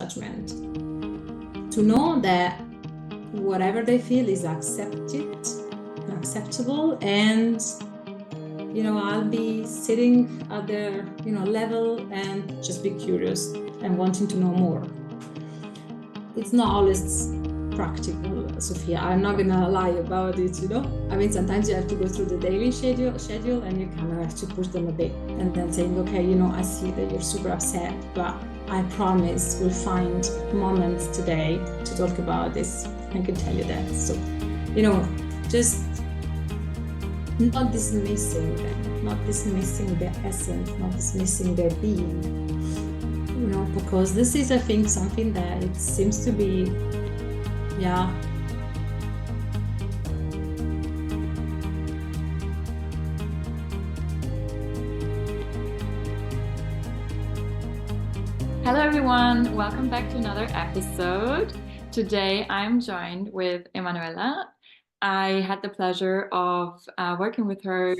judgment. To know that whatever they feel is accepted, acceptable, and I'll be sitting at their level and just be curious and wanting to know more. It's not always practical, Sophia. I'm not gonna lie about it, I mean, sometimes you have to go through the daily schedule and you kind of have to push them a bit and then saying, okay, I see that you're super upset, but I promise we'll find moments today to talk about this. I can tell you that. So, just not dismissing them, not dismissing their essence, not dismissing their being, because this is, I think, something that it seems to be, Hello everyone, welcome back to another episode. Today I'm joined with Emanuela. I had the pleasure of working with her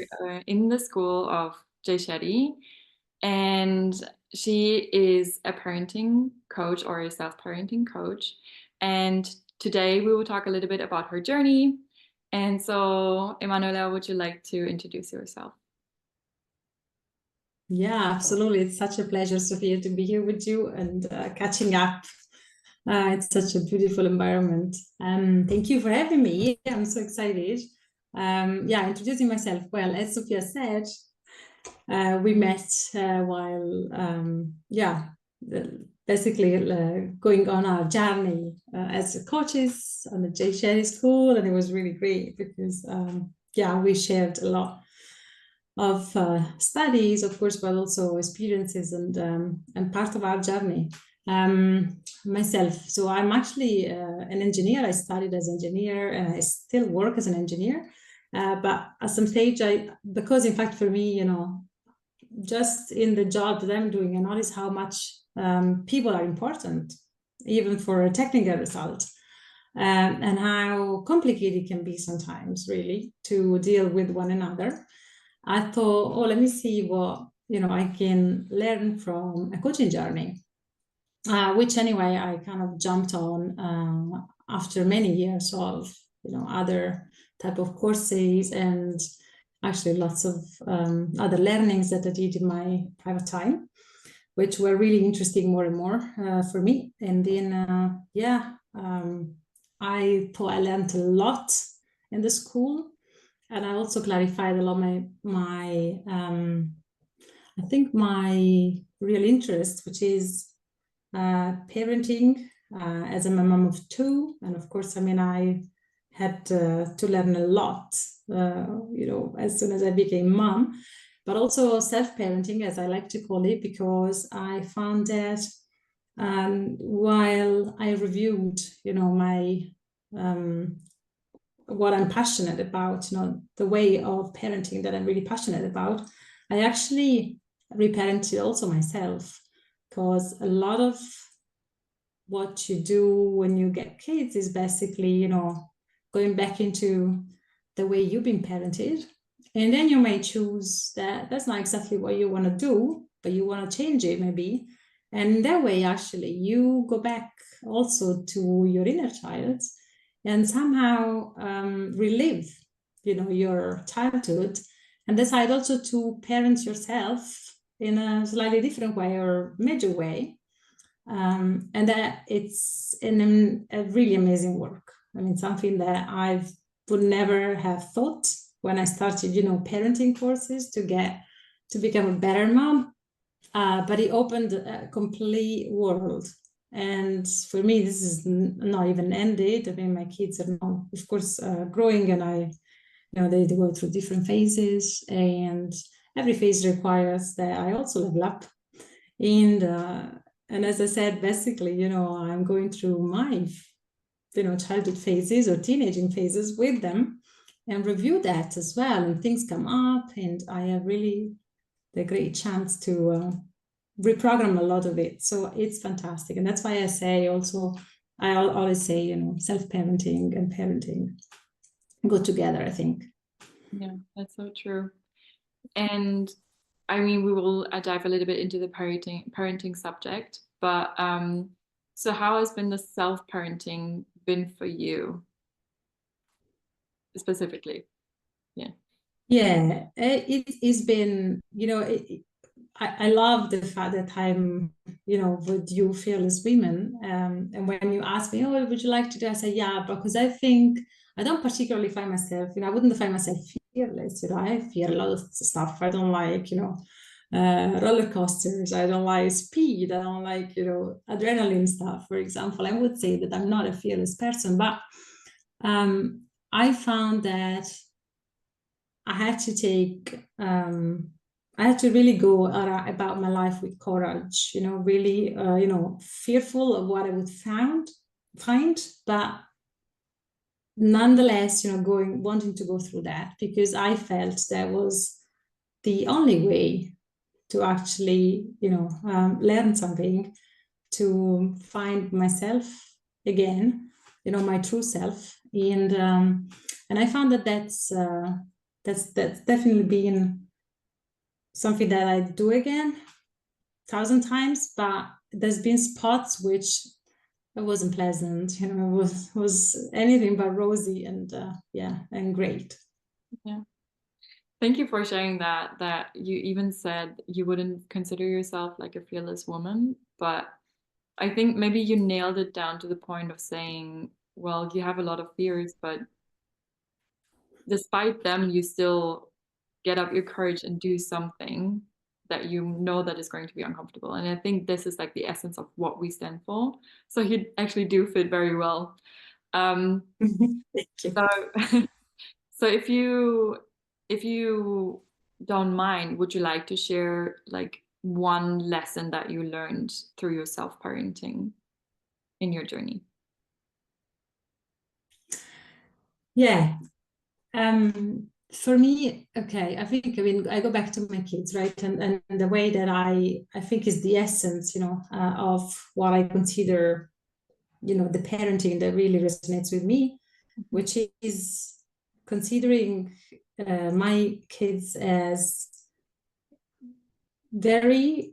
in the school of Jay Shetty, and she is a parenting coach or a self-parenting coach. And today we will talk a little bit about her journey. And so, Emanuela, would you like to introduce yourself? Yeah, absolutely. It's such a pleasure, Sophia, to be here with you and catching up. It's such a beautiful environment. Thank you for having me. I'm so excited. Introducing myself. Well, as Sophia said, we met while, basically going on our journey as coaches on the Jay Shetty School. And it was really great because, we shared a lot of studies, of course, but also experiences and part of our journey. Myself, so I'm actually an engineer. I studied as an engineer and I still work as an engineer. But at some stage, because in fact for me, just in the job that I'm doing, I notice how much people are important, even for a technical result. And how complicated it can be sometimes, really, to deal with one another. I thought, let me see what I can learn from a coaching journey, which anyway I kind of jumped on after many years of other type of courses and actually lots of other learnings that I did in my private time, which were really interesting more and more for me. And then I thought I learned a lot in the school. And I also clarified a lot my I think my real interest, which is parenting, as I'm a mom of two. And of course, I mean, I had to learn a lot, as soon as I became mom, but also self-parenting, as I like to call it, because I found that while I reviewed, my what I'm passionate about, the way of parenting that I'm really passionate about, I actually reparented also myself, because a lot of what you do when you get kids is basically, going back into the way you've been parented. And then you may choose that that's not exactly what you want to do, but you want to change it maybe. And that way, actually, you go back also to your inner child and somehow relive, your childhood, and decide also to parent yourself in a slightly different way or major way. And that it's a really amazing work. I mean, something that I would never have thought when I started, parenting courses to become a better mom. But it opened a complete world. And for me, this is not even ended. I mean, my kids are now, of course, growing, and they go through different phases, and every phase requires that I also level up. And as I said, basically, I'm going through my, childhood phases or teenaging phases with them and review that as well. And things come up, and I have really the great chance to reprogram a lot of it. So it's fantastic. And that's why I always say, self-parenting and parenting go together, I think. Yeah, that's so true. And I mean, we will dive a little bit into the parenting subject, but So how has been the self-parenting been for you specifically? Yeah. Yeah, it's been, I love the fact that I'm, with you, Fearless Women. And when you ask me, oh, would you like to do? I say, yeah, because I think I don't particularly find myself, I wouldn't find myself fearless. I fear a lot of stuff. I don't like, roller coasters. I don't like speed. I don't like, adrenaline stuff, for example. I would say that I'm not a fearless person, but I found that I had to I had to really go about my life with courage, really, fearful of what I would find, but nonetheless, wanting to go through that, because I felt that was the only way to actually, learn something, to find myself again, my true self. And I found that that's definitely been something that I do again 1,000 times, but there's been spots which it wasn't pleasant, it was anything but rosy and and great. Yeah. Thank you for sharing that you even said you wouldn't consider yourself like a fearless woman, but I think maybe you nailed it down to the point of saying, well, you have a lot of fears, but despite them, you still get up your courage and do something that you know that is going to be uncomfortable. And I think this is like the essence of what we stand for. So you actually do fit very well. Thank you. So, so if you don't mind, would you like to share like one lesson that you learned through your self-parenting in your journey? Yeah. For me, okay, I go back to my kids, right? And the way that I think is the essence, of what I consider, the parenting that really resonates with me, which is considering my kids as very,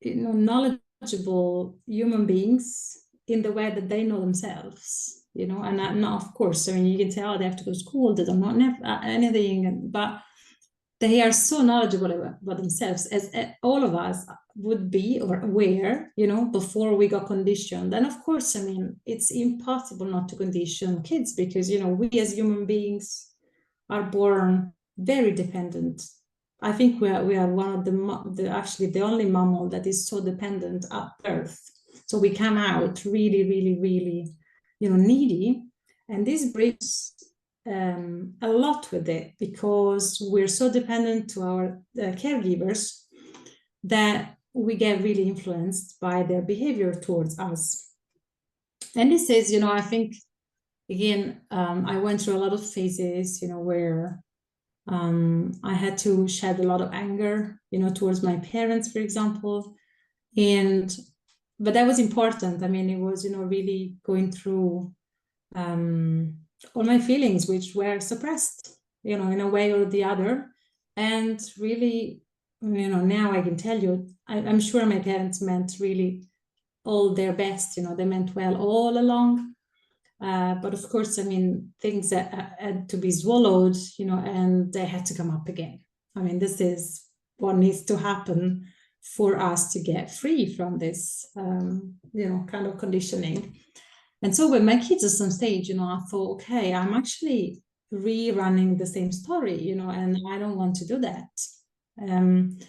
knowledgeable human beings in the way that they know themselves, and now, of course, you can say, oh, they have to go to school, they don't know anything, but they are so knowledgeable about themselves, as all of us would be or aware, before we got conditioned. And of course, it's impossible not to condition kids, because, we as human beings are born very dependent. I think we are one of actually the only mammal that is so dependent at birth. So we come out really, really, really, needy. And this brings a lot with it, because we're so dependent to our caregivers that we get really influenced by their behavior towards us. And this is, I think, again, I went through a lot of phases, where I had to shed a lot of anger, towards my parents, for example. But that was important. It was, really going through all my feelings, which were suppressed, in a way or the other. And really, now I can tell you, I'm sure my parents meant really all their best, they meant well all along. But of course, things that had to be swallowed, and they had to come up again. This is what needs to happen for us to get free from this, kind of conditioning. And so when my kids at some stage, I thought, okay, I'm actually rerunning the same story, and I don't want to do that. And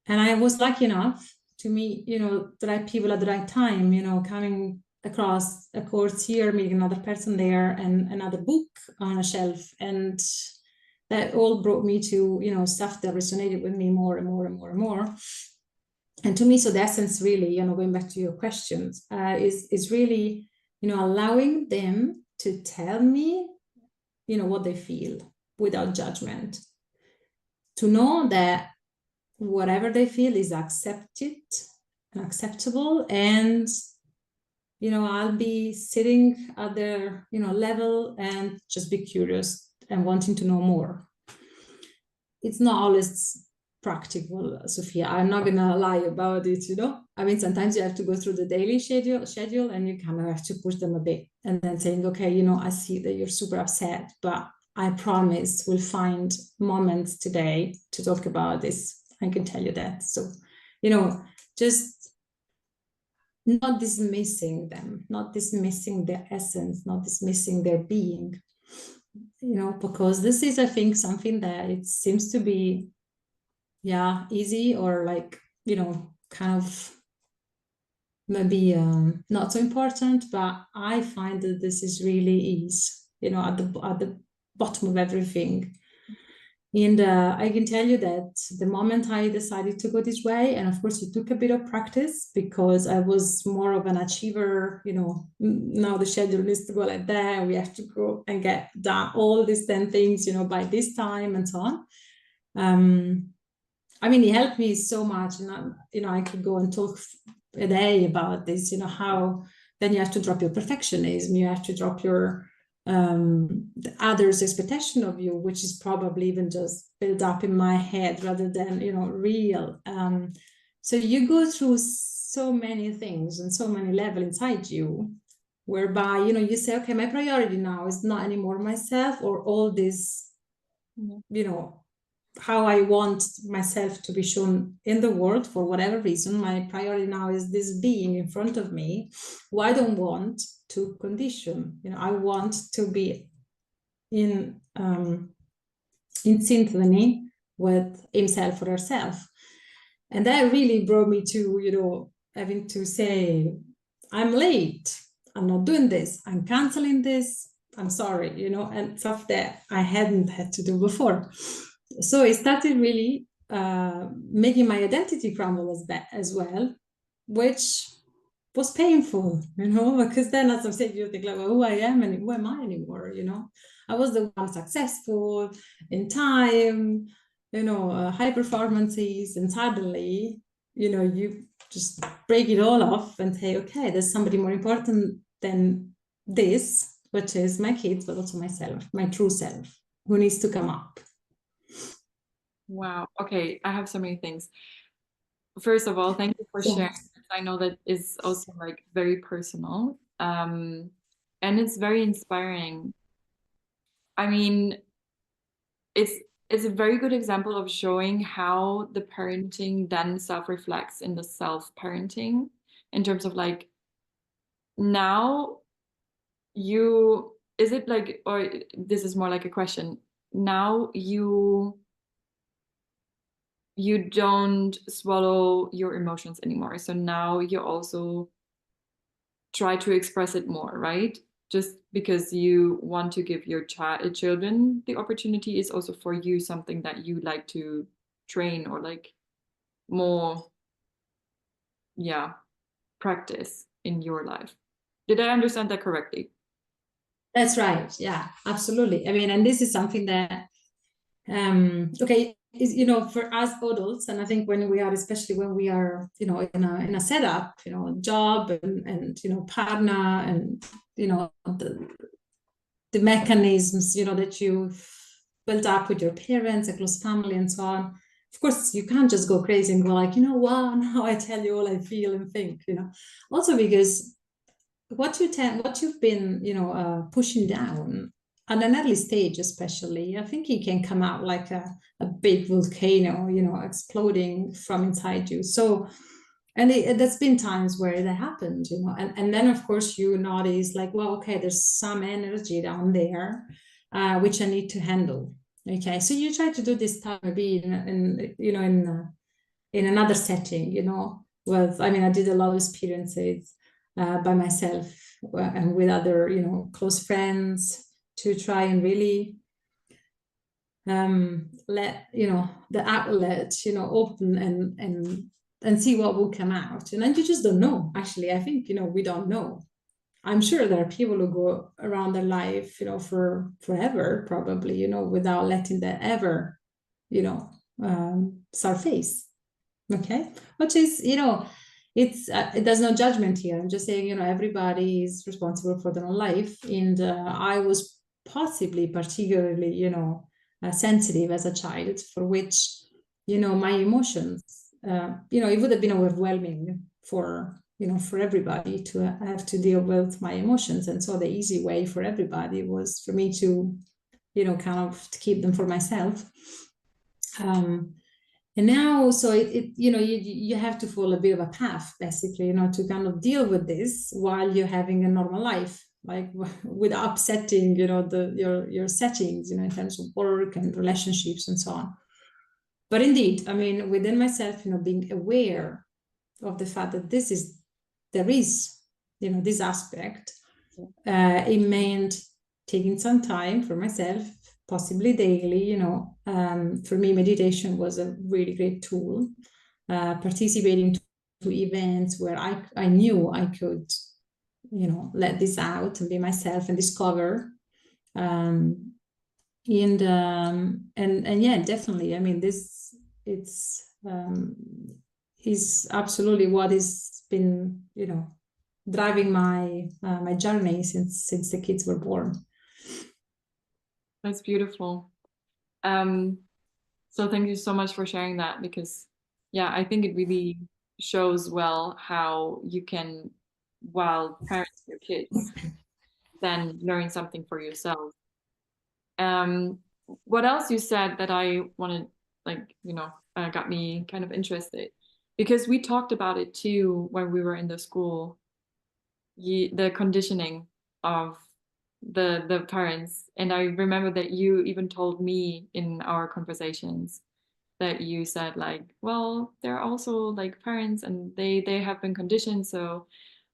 I was lucky enough to meet, the right people at the right time, coming across a course here, meeting another person there, and another book on a shelf. And that all brought me to, stuff that resonated with me more and more and more and more. And to me, so the essence really, going back to your questions, is really, allowing them to tell me, what they feel without judgment. To know that whatever they feel is accepted and acceptable, and I'll be sitting at their level and just be curious and wanting to know more. It's not always practical, Sophia. I'm not gonna lie about it, you know. I mean, sometimes you have to go through the daily schedule, and you kind of have to push them a bit, and then saying, okay, you know, I see that you're super upset, but I promise we'll find moments today to talk about this. I can tell you that. So, you know, just not dismissing them, not dismissing their essence, not dismissing their being, you know, because this is, I think, something that it seems to be, yeah, easy, or like, you know, kind of maybe not so important, but I find that this is really is, you know, at the bottom of everything. And I can tell you that the moment I decided to go this way, and of course it took a bit of practice because I was more of an achiever, you know, now the schedule needs to go like that, we have to go and get done all these 10 things, you know, by this time and so on. I mean, it helped me so much, and you know, I could go and talk a day about this, you know, how then you have to drop your perfectionism, you have to drop your the others' expectation of you, which is probably even just built up in my head rather than, you know, real. So you go through so many things and so many levels inside you, whereby, you know, you say, okay, my priority now is not anymore myself or all this, you know, how I want myself to be shown in the world for whatever reason. My priority now is this being in front of me who I don't want to condition. You know, I want to be in symphony with himself or herself. And that really brought me to, you know, having to say, I'm late, I'm not doing this, I'm canceling this, I'm sorry, you know, and stuff that I hadn't had to do before. So it started really making my identity crumble as well, which was painful, you know, because then as I'm saying, you think like, well, who I am and who am I anymore, you know? I was the one successful in time, you know, high performances, and suddenly, you know, you just break it all off and say, okay, there's somebody more important than this, which is my kids, but also myself, my true self, who needs to come up. Wow. Okay, I have so many things. First of all, thank you for sharing. I know that is also like very personal, and it's very inspiring. I mean, it's a very good example of showing how the parenting then self-reflects in the self-parenting in terms of like now is it like, or this is more like a question, now you don't swallow your emotions anymore. So now you also try to express it more, right? Just because you want to give your children the opportunity is also for you something that you like to train or like more, yeah, practice in your life. Did I understand that correctly? That's right. Yeah, absolutely. I mean, and this is something that, okay, is, you know, for us adults, and I think when we are, especially when we are, you know, in a setup, you know, job and you know, partner, and you know, the mechanisms, you know, that you've built up with your parents, a close family, and so on. Of course, you can't just go crazy and go like, you know, wow, now I tell you all I feel and think, you know. Also because what you've been, you know, pushing down at an early stage, especially, I think it can come out like a big volcano, you know, exploding from inside you. So, and there's been times where that happened, you know, and then of course you notice like, well, okay, there's some energy down there, which I need to handle. Okay, so you try to do this time maybe in you know, in another setting, you know, with, I mean, I did a lot of experiences by myself and with other, you know, close friends to try and really let, you know, the outlet, you know, open and see what will come out. And then you just don't know. Actually, I think, you know, we don't know. I'm sure there are people who go around their life, you know, for forever, probably, you know, without letting that ever, you know, surface. Okay, which is, you know, it's there's no judgment here. I'm just saying, you know, everybody is responsible for their own life, and I was possibly particularly, you know, sensitive as a child, for which my emotions, it would have been overwhelming for everybody to have to deal with my emotions. And so the easy way for everybody was for me to, kind of to keep them for myself. And now, so you have to follow a bit of a path, basically, to kind of deal with this while you're having a normal life, like without upsetting, your settings, in terms of work and relationships and so on. But indeed, I mean, within myself, being aware of the fact that there is, this aspect, it meant taking some time for myself, possibly daily. For me, meditation was a really great tool. Participating to events where I knew I could, let this out and be myself and discover. And yeah, definitely. I mean, it's is absolutely what has been, driving my journey since the kids were born. That's beautiful. So thank you so much for sharing that, because yeah, I think it really shows well how you can, while parenting your kids, then learn something for yourself. What else you said that I wanted, got me kind of interested, because we talked about it too when we were in the school, the conditioning of the parents. And I remember that you even told me in our conversations that you said, like, well, they're also like parents and they have been conditioned. So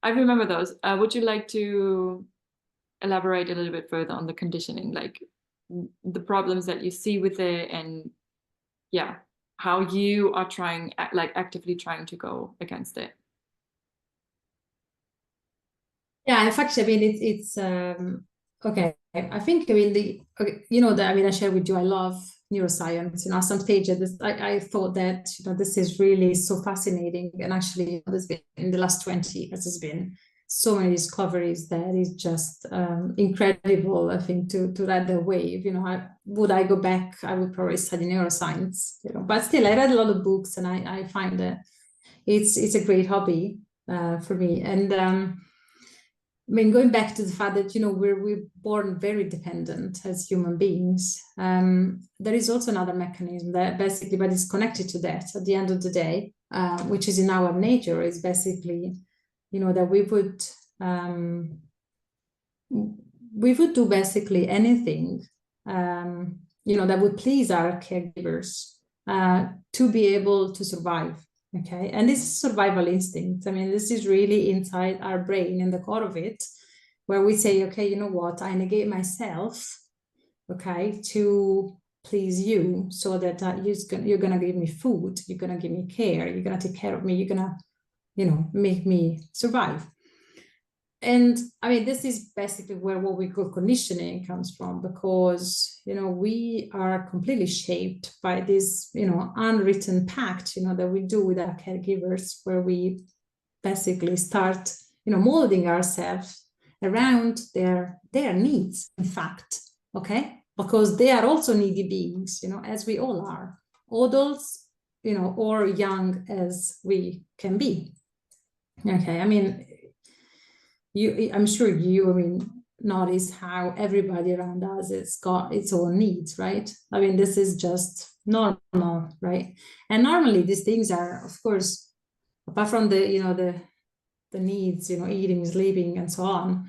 I remember those. Would you like to elaborate a little bit further on the conditioning, like the problems that you see with it, and yeah, how you are actively trying to go against it? Yeah, in fact, I mean, it's okay. I think, I mean, I share with you, I love neuroscience. At some stage, I thought that, this is really so fascinating. And actually, there's been, in the last 20 years, there's been so many discoveries that is just incredible, I think, to ride the wave. Would I go back, I would probably study neuroscience, but still, I read a lot of books, and I find that it's a great hobby for me. And I mean, going back to the fact that, we're born very dependent as human beings, there is also another mechanism that basically, but it's connected to that at the end of the day, which is in our nature, is basically, that we would do basically anything, that would please our caregivers to be able to survive. Okay. And this is survival instinct. I mean, this is really inside our brain, in the core of it, where we say, okay, you know what, I negate myself, okay, to please you, so that you're going to give me food, you're going to give me care, you're going to take care of me, you're going to, make me survive. And I mean, this is basically where what we call conditioning comes from, because, we are completely shaped by this, unwritten pact, that we do with our caregivers, where we basically start, molding ourselves around their needs, in fact, okay? Because they are also needy beings, as we all are, adults, or young as we can be. Okay, I mean, I'm sure notice how everybody around us has got its own needs, right? I mean, this is just normal, right? And normally these things are, of course, apart from the needs, eating, sleeping, and so on,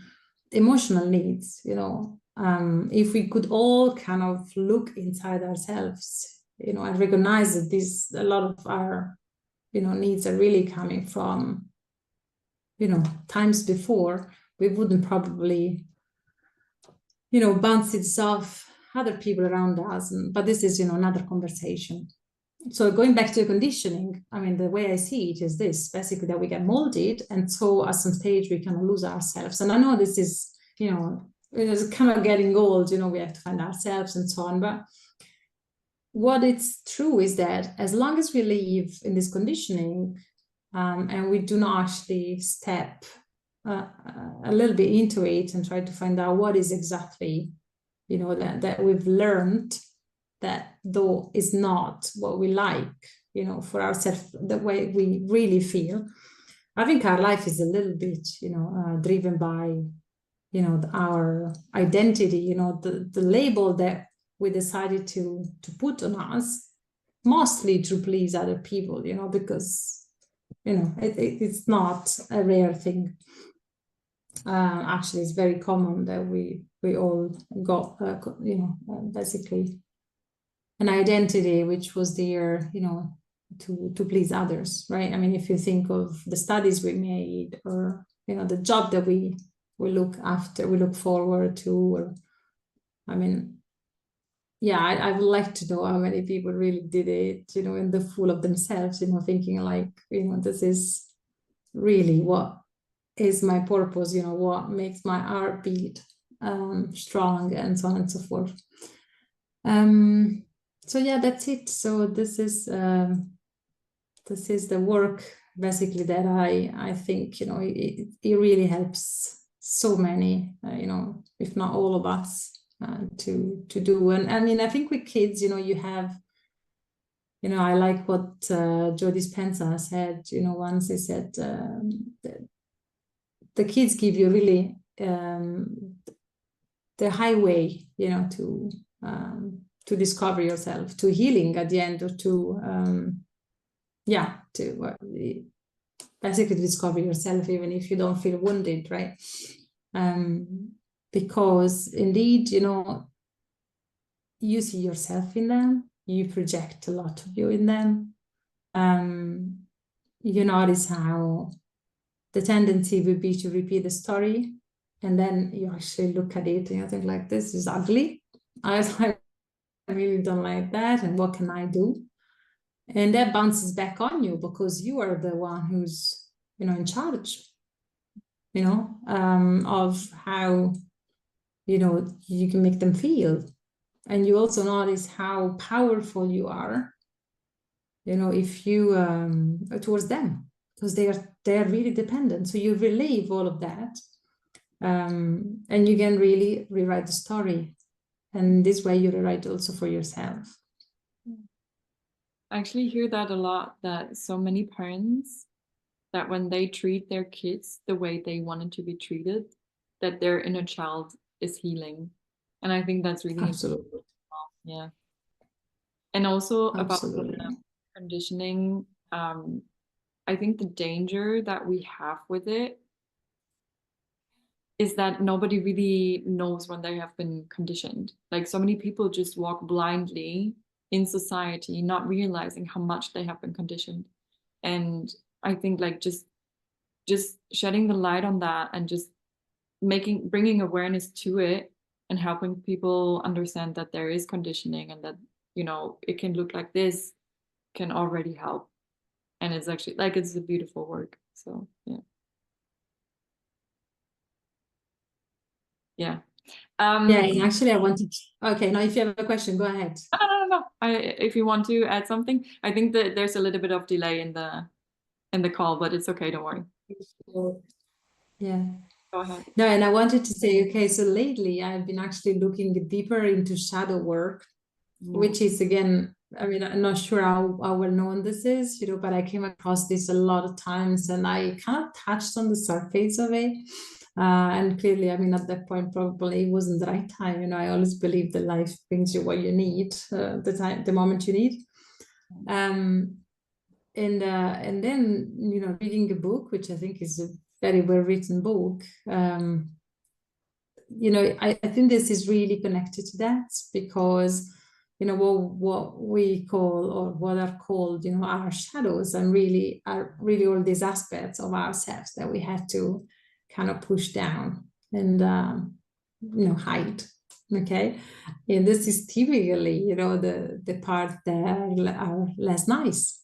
emotional needs, if we could all kind of look inside ourselves, and recognize that a lot of our, needs are really coming from, times before, we wouldn't probably, bounce it off other people around us. But this is, another conversation. So going back to the conditioning, I mean, the way I see it is this, basically, that we get molded. And so at some stage, we kind of lose ourselves. And I know this is, it's kind of getting old, we have to find ourselves and so on. But what it's true is that as long as we live in this conditioning, and we do not actually step a little bit into it and try to find out what is exactly, that we've learned that though is not what we like, you know, for ourselves, the way we really feel, I think our life is a little bit, you know, driven by, you know, our identity, you know, the label that we decided to put on us, mostly to please other people, you know, because, you know, it's not a rare thing. Actually, it's very common that we all got, you know, basically an identity which was there, you know, to please others, right? I mean, if you think of the studies we made, or, you know, the job that we look after, we look forward to, or, I mean, yeah, I would like to know how many people really did it, you know, in the full of themselves, you know, thinking like, you know, this is really what is my purpose, you know, what makes my heart beat strong, and so on and so forth. So yeah, that's it. So this is the work basically that I think, you know, it really helps so many, you know, if not all of us, to do. And I mean, I think with kids, you know, you have, you know, I like what Joe Dispenza said, you know, once he said, the kids give you really the highway, you know, to discover yourself, to healing at the end, or to basically discover yourself, even if you don't feel wounded, right? Because indeed, you know, you see yourself in them, you project a lot of you in them. You notice how the tendency would be to repeat the story, and then you actually look at it and you think like, this is ugly. I really don't like that, and what can I do? And that bounces back on you, because you are the one who's, you know, in charge, you know, of how, you know, you can make them feel. And you also notice how powerful you are, you know, if you towards them, because they are really dependent. So you relieve all of that, and you can really rewrite the story, and this way you rewrite also for yourself. I actually hear that a lot, that so many parents, that when they treat their kids the way they wanted to be treated, that their inner child is healing. And I think that's really Absolutely. important. Yeah. And also Absolutely. about the conditioning, I think the danger that we have with it is that nobody really knows when they have been conditioned. Like, so many people just walk blindly in society, not realizing how much they have been conditioned. And I think like just shedding the light on that, and just bringing awareness to it, and helping people understand that there is conditioning, and that, you know, it can look like this, can already help. And it's actually like, it's a beautiful work. So yeah. Yeah. Yeah, and actually I wanted, okay, now if you have a question, go ahead. No. If you want to add something, I think that there's a little bit of delay in the call, but it's okay, don't worry. Yeah. Go ahead. No, and I wanted to say, okay, so lately I've been actually looking deeper into shadow work, which is, again, I mean, I'm not sure how well known this is, you know, but I came across this a lot of times, and I kind of touched on the surface of it. And clearly, I mean, at that point, probably it wasn't the right time. You know, I always believe that life brings you what you need, the moment you need. And then, you know, reading a book, which I think is a very well-written book, you know, I think this is really connected to that, because, you know, what we call, or what are called, you know, our shadows, and really are really all these aspects of ourselves that we have to kind of push down and, you know, hide. Okay. And this is typically, you know, the part that are less nice,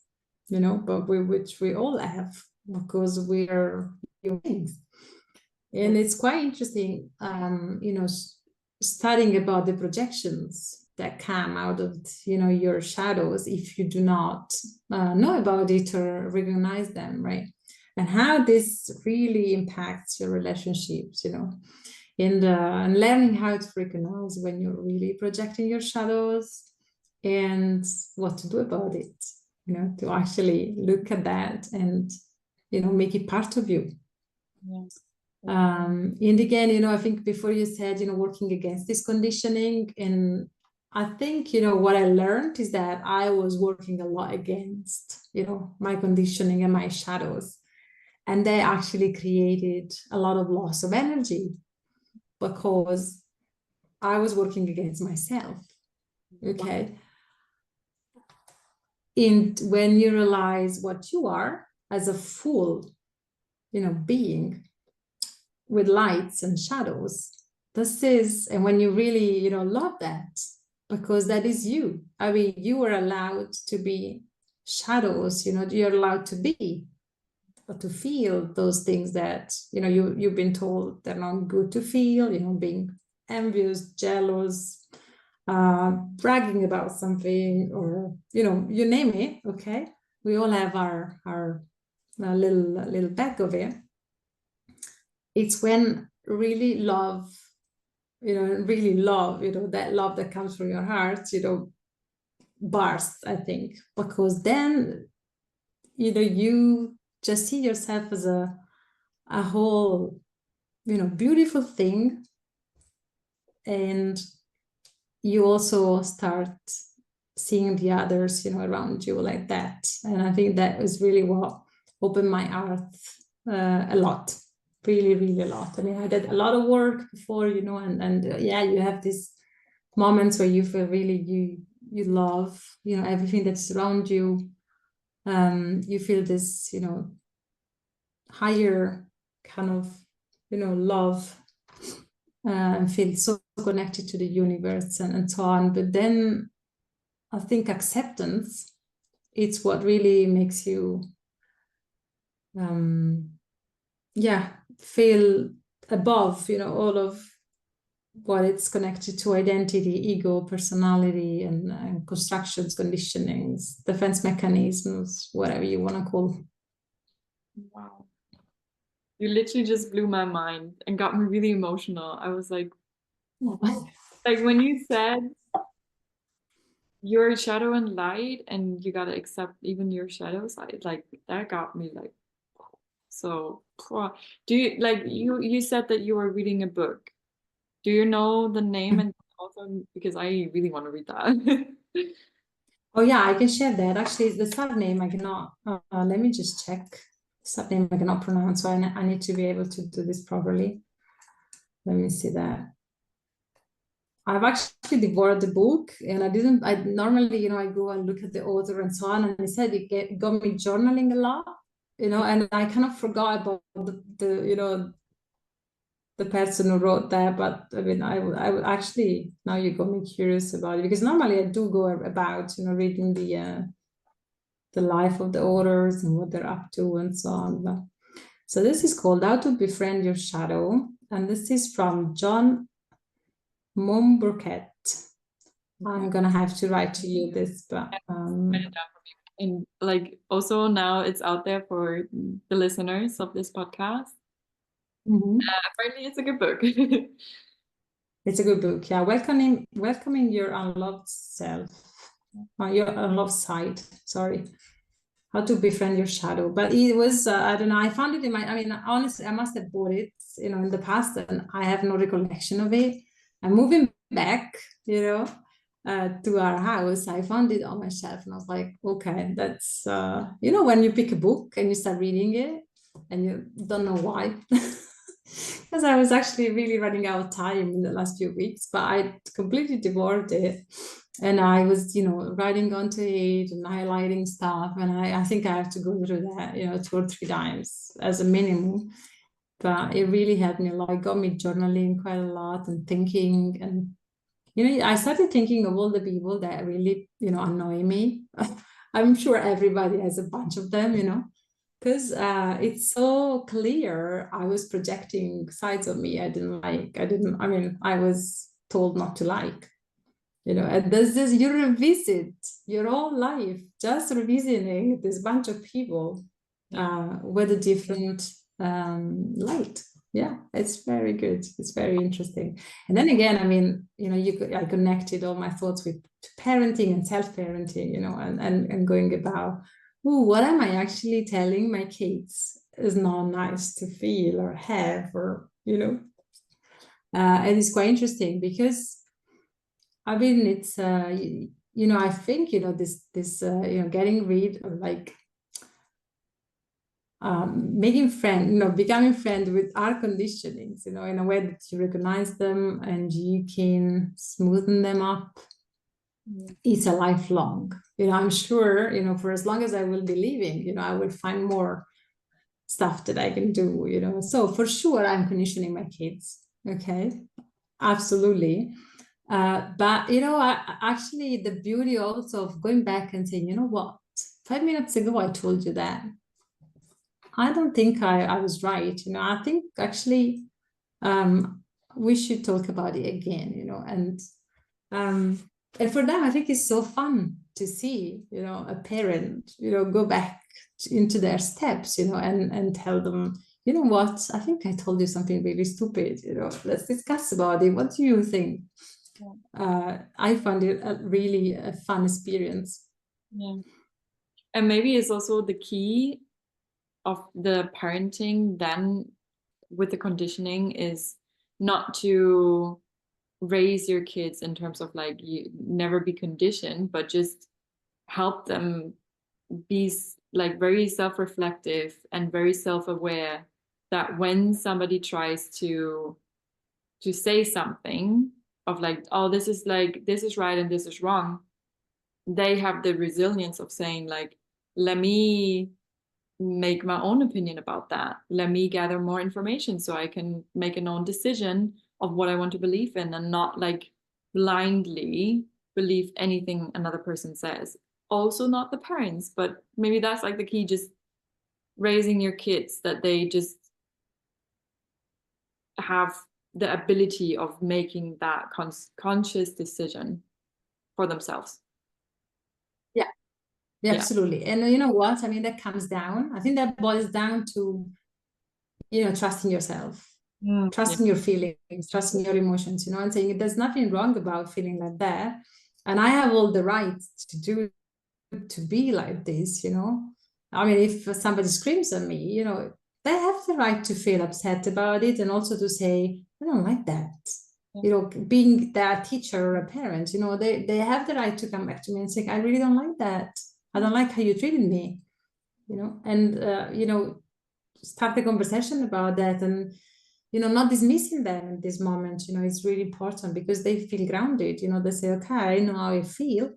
you know, but which we all have, because we are human beings. And it's quite interesting, you know, studying about the projections that come out of, you know, your shadows, if you do not know about it or recognize them, right? And how this really impacts your relationships, you know, and learning how to recognize when you're really projecting your shadows, and what to do about it, to actually look at that and, make it part of you. Yeah. And again, I think before you said, working against this conditioning, and I think, what I learned is that I was working a lot against, my conditioning and my shadows. And they actually created a lot of loss of energy because I was working against myself. Okay. And when you realize what you are as a full, being with lights and shadows, and when you really, love that, because that is you. I mean, you are allowed to be shadows, you're allowed to be, but to feel those things that, you've been told they're not good to feel, being envious, jealous, bragging about something, or, you name it. Okay. We all have our little bag of it. It's when really love, that love that comes from your heart, bursts, I think, because then, you just see yourself as a whole, beautiful thing. And you also start seeing the others, around you like that. And I think that was really what opened my heart a lot. Really, really a lot. I mean, I did a lot of work before, and yeah, you have these moments where you feel really you love, everything that's around you. You feel this, higher kind of, love, and feel so connected to the universe and so on. But then I think acceptance, it's what really makes you, feel above, all of what it's connected to: identity, ego, personality, and constructions, conditionings, defense mechanisms, whatever you want to call. Wow. You literally just blew my mind and got me really emotional. I was like, like when you said you're shadow and light and you gotta accept even your shadow side, like that got me like, so do you, like, you said that you were reading a book. Do you know the name? And also, because I really want to read that. Oh yeah, I can share that. Actually, it's the surname I cannot, let me just check. Surname I cannot pronounce, so I need to be able to do this properly. Let me see that. I've actually devoured the book, and I normally, I go and look at the author and so on, and he said it got me journaling a lot, and I kind of forgot about the the person who wrote that. But I mean, I would actually, now you got me curious about it, because normally I do go about, reading the life of the authors and what they're up to and so on. But, so this is called How to Befriend Your Shadow, and this is from John Momburkett. I'm gonna have to write to you this, but and like also now it's out there for the listeners of this podcast. Apparently it's a good book. It's a good book. Yeah, welcoming your unloved self, your unloved side. Sorry. How to Befriend Your Shadow. But it was, I don't know, I found it I mean, honestly, I must have bought it, in the past, and I have no recollection of it. I'm moving back, to our house. I found it on my shelf, and I was like, okay, that's, when you pick a book and you start reading it and you don't know why. Because I was actually really running out of time in the last few weeks, but I completely devoured it. And I was, writing onto it and highlighting stuff. And I think I have to go through that, 2 or 3 times as a minimum. But it really helped me a lot. It got me journaling quite a lot and thinking. And, I started thinking of all the people that really, annoy me. I'm sure everybody has a bunch of them, because it's so clear I was projecting sides of me I didn't like. I was told not to like. And there's this, you revisit your whole life, just revisiting this bunch of people with a different light. yeah, it's very good. It's very interesting. And then again, I mean, I connected all my thoughts with parenting and self-parenting, and going about, what am I actually telling my kids is not nice to feel or have, or, and it's quite interesting because, I mean, it's, I think, this, getting rid of like, making friend, becoming friend with our conditionings, in a way that you recognize them and you can smoothen them up. It's a lifelong, I'm sure, for as long as I will be living, I will find more stuff that I can do, so for sure I'm conditioning my kids. Okay, absolutely. But actually the beauty also of going back and saying, what, 5 minutes ago I told you that. I don't think I was right. I think actually we should talk about it again, and for them, I think it's so fun to see, a parent, go back into their steps, and tell them, what, I think I told you something really stupid, let's discuss about it. What do you think? I found it really a fun experience. Yeah. And maybe it's also the key of the parenting then with the conditioning is not to raise your kids in terms of like you never be conditioned, but just help them be like very self-reflective and very self-aware that when somebody tries to say something of like, oh, this is right and this is wrong, they have the resilience of saying like, let me make my own opinion about that. Let me gather more information so I can make an own decision of what I want to believe in, and not like blindly believe anything another person says. Also not the parents, but maybe that's like the key, just raising your kids that they just have the ability of making that conscious decision for themselves. Yeah, absolutely. And you know what? I mean, that comes down, I think that boils down to, trusting yourself, trusting your feelings, trusting your emotions, and saying there's nothing wrong about feeling like that. And I have all the right to be like this, I mean, if somebody screams at me, they have the right to feel upset about it, and also to say, I don't like that. Being their teacher or a parent, they have the right to come back to me and say, I really don't like that. I don't like how you treated me, and, start the conversation about that, and, not dismissing them in this moment, it's really important because they feel grounded, they say, okay, I know how I feel.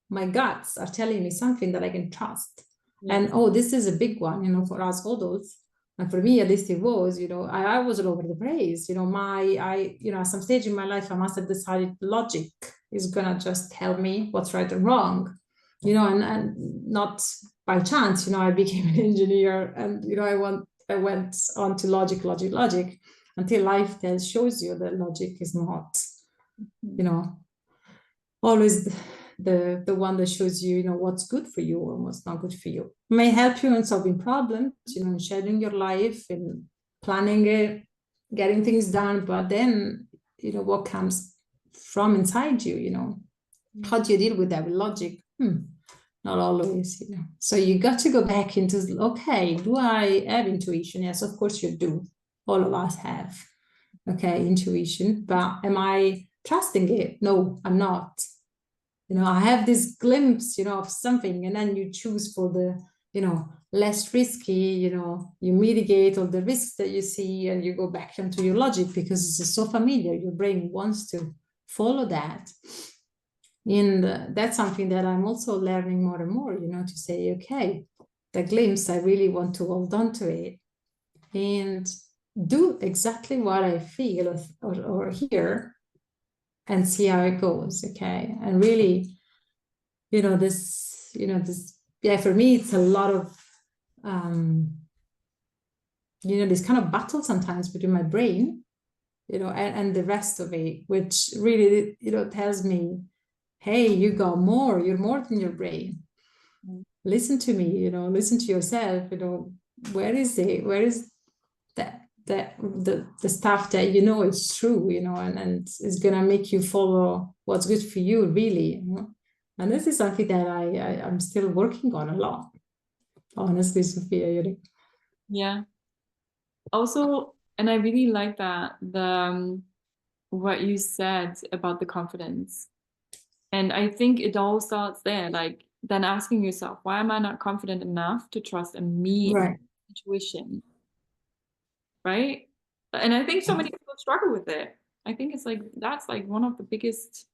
My guts are telling me something that I can trust. Yeah. And, oh, this is a big one, for us adults. And for me, at least it was, I was all over the place, at some stage in my life, I must have decided logic is going to just tell me what's right and wrong. And not by chance, I became an engineer, and, I went on to logic, until life shows you that logic is not, always the one that shows you, what's good for you and what's not good for you. It may help you in solving problems, in sharing your life, in planning it, getting things done, but then, what comes from inside you, how do you deal with that with logic? Not always, So you got to go back into, okay, do I have intuition? Yes, of course you do. All of us have, okay, intuition, but am I trusting it? No, I'm not. I have this glimpse, of something, and then you choose for the, less risky, you mitigate all the risks that you see, and you go back into your logic because it's so familiar. Your brain wants to follow that. And that's something that I'm also learning more and more, to say, okay, the glimpse, I really want to hold on to it and do exactly what I feel or hear, and see how it goes. Okay. And really, this, yeah, for me, it's a lot of, this kind of battle sometimes between my brain, and the rest of it, which really, tells me, hey, you're more than your brain. Listen to me, listen to yourself, where is it? Where is that the stuff that you know is true, you know, and it's gonna make you follow what's good for you, really, you know? And this is something that I'm still working on a lot, honestly, Sophia, you know. Yeah. Also, and I really like that what you said about the confidence. And I think it all starts there, like then asking yourself, why am I not confident enough to trust in me and Right. intuition? Right? And I think so many people struggle with it. I think it's like that's like one of the biggest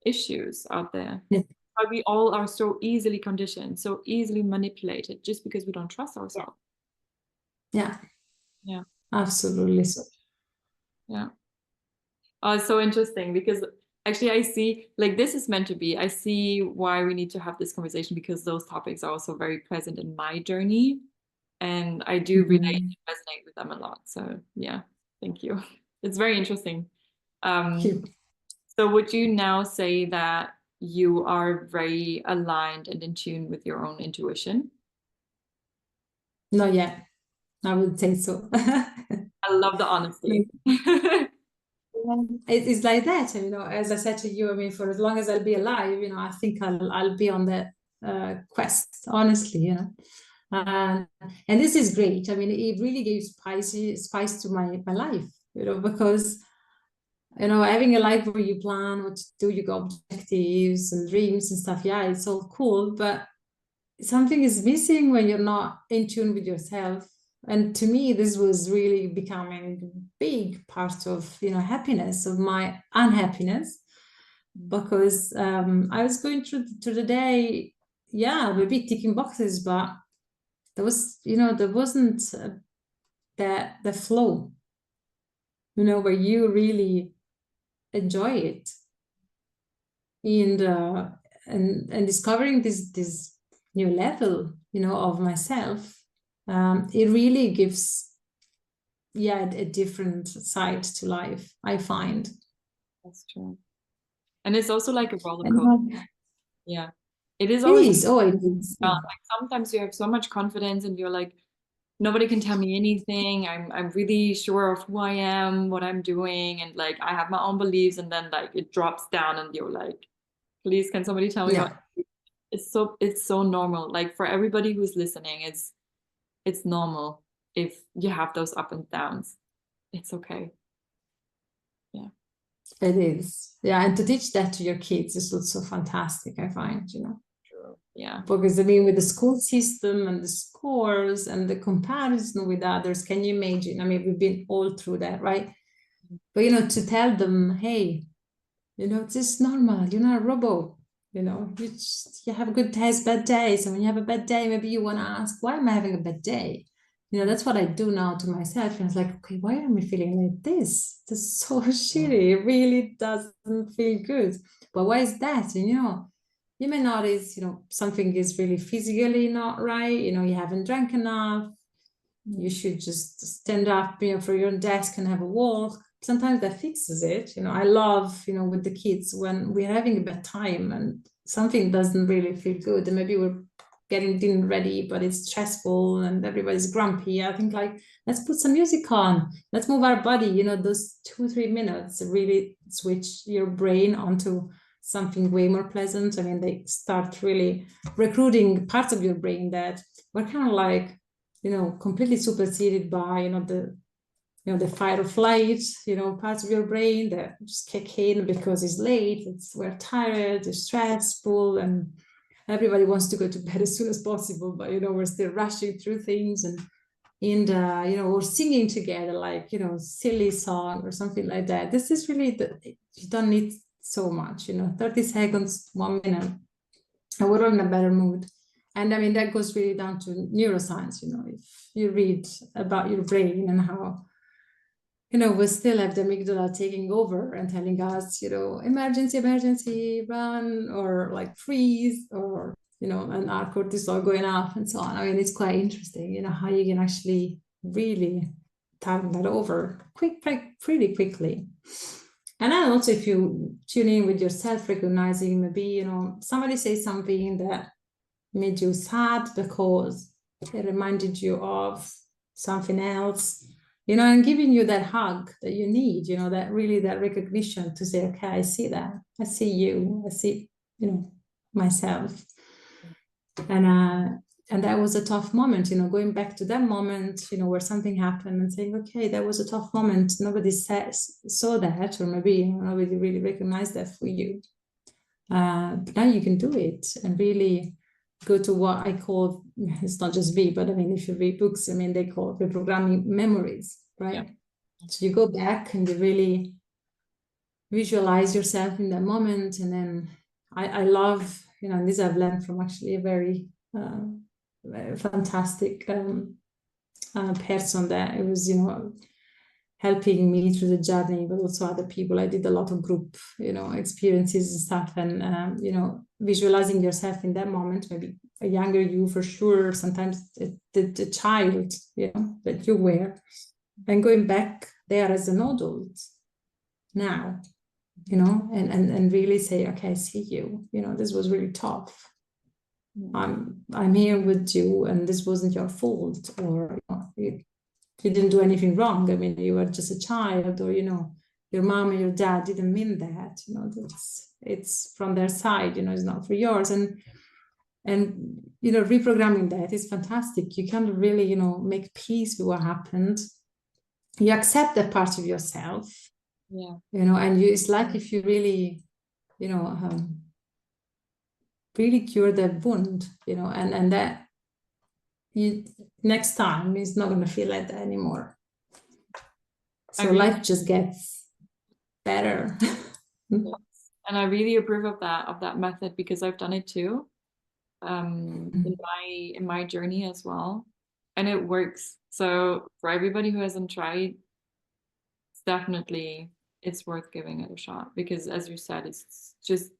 issues out there. Yeah. How we all are so easily conditioned, so easily manipulated just because we don't trust ourselves. Yeah. Yeah. Absolutely. So Yeah. Oh, it's so interesting because actually I see like this is meant to be. I see why we need to have this conversation because those topics are also very present in my journey. And I do relate and resonate with them a lot. So yeah, thank you. It's very interesting. So would you now say that you are very aligned and in tune with your own intuition? not yet. I would say so. I love the honesty. It's like that, you know, as I said to you, I mean, for as long as I'll be alive, you know, I think I'll be on that quest, honestly, you know. And this is great. I mean, it really gives spice to my life, you know, because, you know, having a life where you plan what to do, you got objectives and dreams and stuff. Yeah, it's all cool, but something is missing when you're not in tune with yourself. And to me, this was really becoming a big part of, you know, happiness, of my unhappiness, because I was going through the day, yeah, maybe ticking boxes, but there was, you know, there wasn't the flow, you know, where you really enjoy it, and discovering this new level, you know, of myself. It really gives, yeah, a different side to life, I find. That's true. And it's also like a roller And coaster. Yeah. It is it always is, oh, it is. like sometimes you have so much confidence and you're like, nobody can tell me anything. I'm really sure of who I am, what I'm doing, and like I have my own beliefs, and then like it drops down and you're like, please can somebody tell me Yeah, what it's so normal. Like for everybody who's listening, it's normal if you have those up and downs. It's okay. Yeah. it is. Yeah, and to teach that to your kids is also fantastic, I find, you know. True. Yeah. Because I mean, with the school system and the scores and the comparison with others, can you imagine? I mean, we've been all through that, right? But, you know, to tell them, hey, you know, it's just normal. You're not a robot. You know, you have good days, bad days. And when you have a bad day, maybe you want to ask, why am I having a bad day? You know, that's what I do now to myself. And it's like, okay, why am I feeling like this? This is so shitty. It really doesn't feel good. But why is that? And, you know, you may notice, you know, something is really physically not right. You know, you haven't drank enough. You should just stand up, you know, for your desk and have a walk. Sometimes that fixes it. You know, I love, you know, with the kids when we're having a bad time and something doesn't really feel good, and maybe we're getting dinner ready, but it's stressful and everybody's grumpy. I think like, let's put some music on. Let's move our body. You know, those 2-3 minutes really switch your brain onto something way more pleasant. I mean, they start really recruiting parts of your brain that were kind of like, you know, completely superseded by, you know, the fight or flight, you know, parts of your brain that just kick in because it's late, we're tired, it's stressful, and everybody wants to go to bed as soon as possible, but, you know, we're still rushing through things, and you know, we're singing together, like, you know, silly song or something like that. This is really, you don't need so much, you know, 30 seconds, 1 minute, and we're all in a better mood. And I mean, that goes really down to neuroscience, you know, if you read about your brain and how, you know, we still have the amygdala taking over and telling us, you know, emergency, emergency, run, or like freeze, or, you know, and our cortisol going up and so on. I mean, it's quite interesting, you know, how you can actually really turn that over pretty quickly. And then also, if you tune in with yourself, recognizing maybe, you know, somebody says something that made you sad because it reminded you of something else. and giving you that hug that you need, that really that recognition to say, okay, I see that, I see you, I see, myself. And that was a tough moment, going back to that moment, where something happened and saying, okay, that was a tough moment. Nobody saw that, or maybe nobody really recognized that for you. But now you can do it and really go to what I call, it's not just V, but I mean, if you read books, I mean, they call it reprogramming memories, right? Yeah. So you go back and you really visualize yourself in that moment. And then I love, and this I've learned from actually a very fantastic person that it was, helping me through the journey, but also other people. I did a lot of group, experiences and stuff, and visualizing yourself in that moment, maybe a younger you for sure, sometimes the child, that you were, and going back there as an adult now, and really say, okay, I see you, this was really tough. I'm here with you, and this wasn't your fault, or you didn't do anything wrong. I mean, you were just a child, or your mom or your dad didn't mean that. It's from their side. It's not for yours. And reprogramming that is fantastic. You can really make peace with what happened. You accept that part of yourself. Yeah. And it's like if you really really cure that wound, and that you next time it's not going to feel like that anymore. So life just gets better. And I really approve of that method, because I've done it too, in my journey as well, and it works. So for everybody who hasn't tried, it's worth giving it a shot, because as you said, it's just